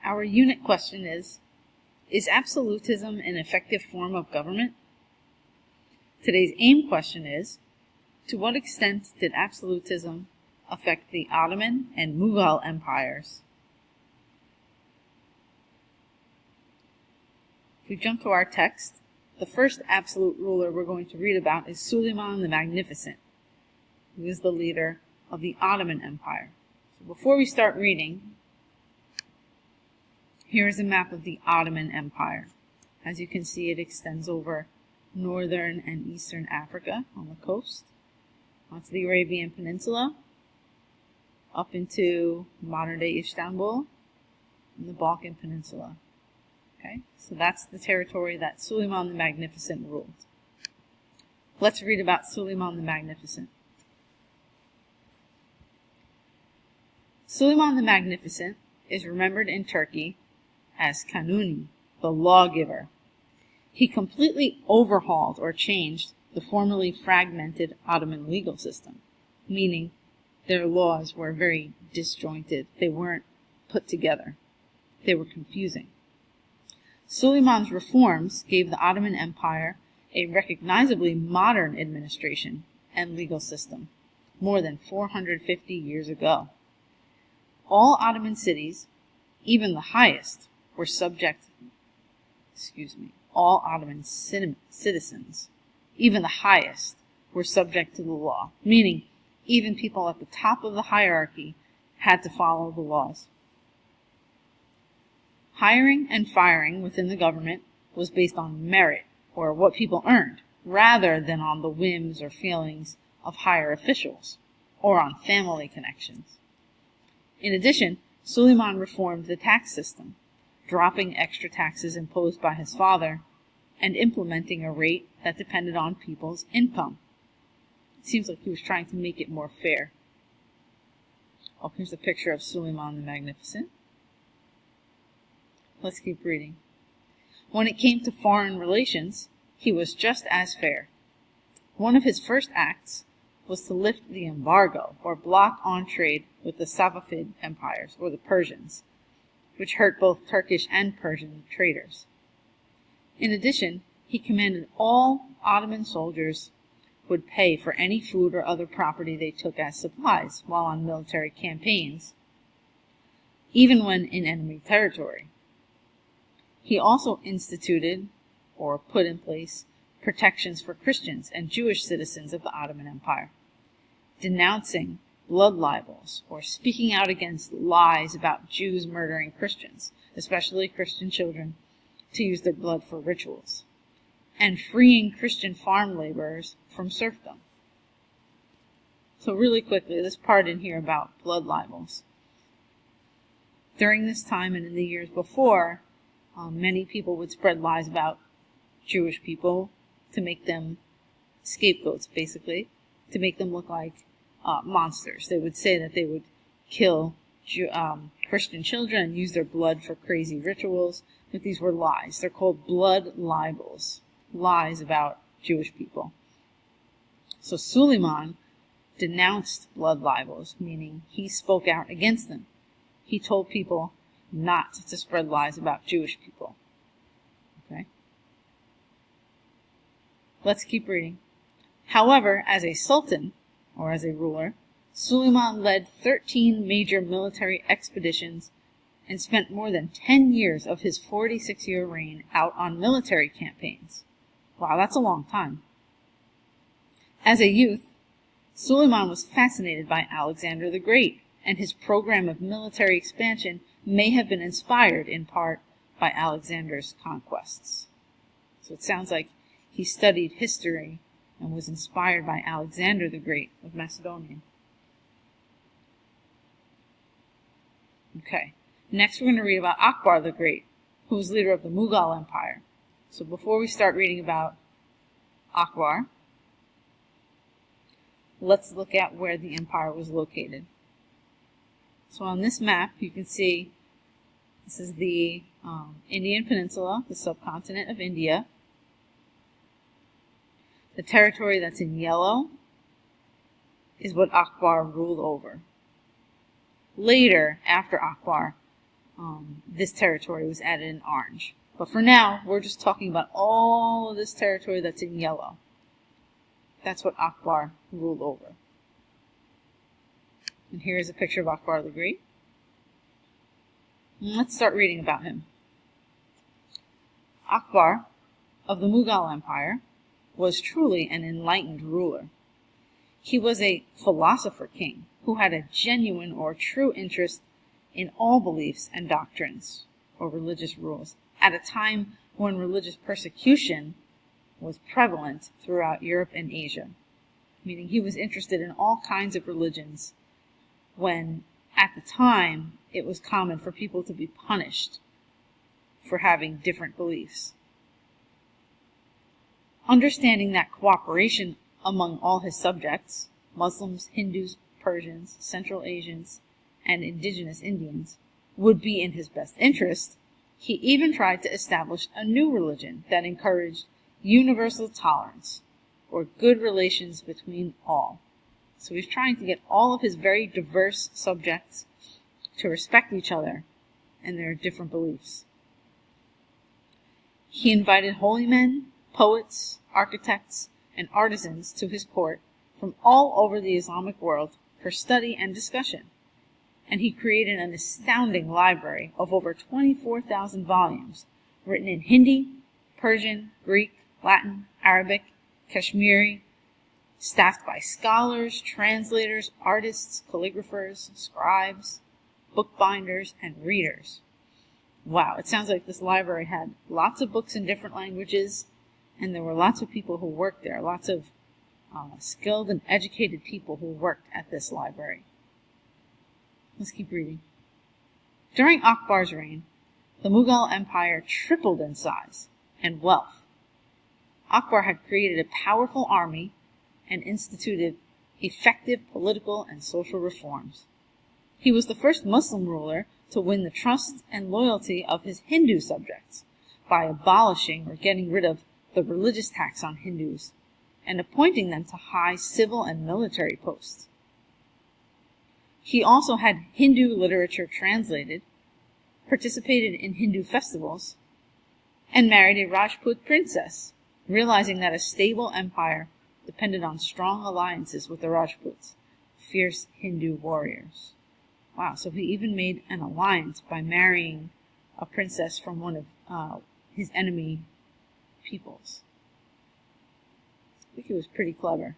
Our unit question is absolutism an effective form of government? Today's AIM question is, to what extent did absolutism affect the Ottoman and Mughal empires? If we jump to our text, the first absolute ruler we're going to read about is Suleiman the Magnificent, who is the leader of the Ottoman Empire. So before we start reading, here is a map of the Ottoman Empire. As you can see, it extends over northern and eastern Africa on the coast, onto the Arabian Peninsula, up into modern-day Istanbul, and the Balkan Peninsula. Okay, so that's the territory that Suleiman the Magnificent ruled. Let's read about Suleiman the Magnificent. Suleiman the Magnificent is remembered in Turkey as Kanuni, the lawgiver. He completely overhauled or changed the formerly fragmented Ottoman legal system, meaning their laws were very disjointed. They weren't put together. They were confusing. Suleiman's reforms gave the Ottoman Empire a recognizably modern administration and legal system more than 450 years ago. All Ottoman cities, even the highest, were all Ottoman citizens, even the highest, were subject to the law, meaning even people at the top of the hierarchy had to follow the laws. Hiring and firing within the government was based on merit, or what people earned, rather than on the whims or feelings of higher officials, or on family connections. In addition, Suleiman reformed the tax system, dropping extra taxes imposed by his father, and implementing a rate that depended on people's income. It seems like he was trying to make it more fair. Oh, here's a picture of Suleiman the Magnificent. Let's keep reading. When it came to foreign relations, he was just as fair. One of his first acts was to lift the embargo, or block on trade with the Safavid empires, or the Persians, which hurt both Turkish and Persian traders. In addition, he commanded all Ottoman soldiers would pay for any food or other property they took as supplies while on military campaigns, even when in enemy territory. He also instituted, or put in place, protections for Christians and Jewish citizens of the Ottoman Empire, denouncing blood libels, or speaking out against lies about Jews murdering Christians, especially Christian children, to use their blood for rituals, and freeing Christian farm laborers from serfdom. So really quickly, this part in here about blood libels. During this time and in the years before, many people would spread lies about Jewish people to make them scapegoats, basically, to make them look like monsters. They would say that they would kill Christian children and use their blood for crazy rituals, but these were lies. They're called blood libels, lies about Jewish people. So Suleiman denounced blood libels, meaning he spoke out against them. He told people not to spread lies about Jewish people. Okay? Let's keep reading. However, as a sultan, or as a ruler, Suleiman led 13 major military expeditions and spent more than 10 years of his 46-year reign out on military campaigns. Wow, that's a long time. As a youth, Suleiman was fascinated by Alexander the Great, and his program of military expansion may have been inspired in part by Alexander's conquests. So it sounds like he studied history and was inspired by Alexander the Great of Macedonia. Okay, next we're going to read about Akbar the Great, who was leader of the Mughal Empire. So before we start reading about Akbar, let's look at where the empire was located. So on this map, you can see this is the Indian Peninsula, the subcontinent of India. The territory that's in yellow is what Akbar ruled over. Later, after Akbar, this territory was added in orange. But for now, we're just talking about all of this territory that's in yellow. That's what Akbar ruled over. And here's a picture of Akbar the Great. And let's start reading about him. Akbar of the Mughal Empire was truly an enlightened ruler. He was a philosopher king who had a genuine or true interest in all beliefs and doctrines or religious rules at a time when religious persecution was prevalent throughout Europe and Asia, meaning he was interested in all kinds of religions when at the time it was common for people to be punished for having different beliefs. Understanding that cooperation among all his subjects, Muslims, Hindus, Persians, Central Asians, and indigenous Indians, would be in his best interest, he even tried to establish a new religion that encouraged universal tolerance, or good relations between all. So he's trying to get all of his very diverse subjects to respect each other and their different beliefs. He invited holy men, poets, architects, and artisans to his court from all over the Islamic world for study and discussion, and he created an astounding library of over 24,000 volumes written in Hindi, Persian, Greek, Latin, Arabic, Kashmiri, staffed by scholars, translators, artists, calligraphers, scribes, bookbinders, and readers. Wow, it sounds like this library had lots of books in different languages, and there were lots of people who worked there, lots of skilled and educated people who worked at this library. Let's keep reading. During Akbar's reign, the Mughal Empire tripled in size and wealth. Akbar had created a powerful army and instituted effective political and social reforms. He was the first Muslim ruler to win the trust and loyalty of his Hindu subjects by abolishing or getting rid of the religious tax on Hindus and appointing them to high civil and military posts. He also had Hindu literature translated, participated in Hindu festivals, and married a Rajput princess, realizing that a stable empire depended on strong alliances with the Rajputs, fierce Hindu warriors. Wow, so he even made an alliance by marrying a princess from one of his enemy peoples. I think he was pretty clever.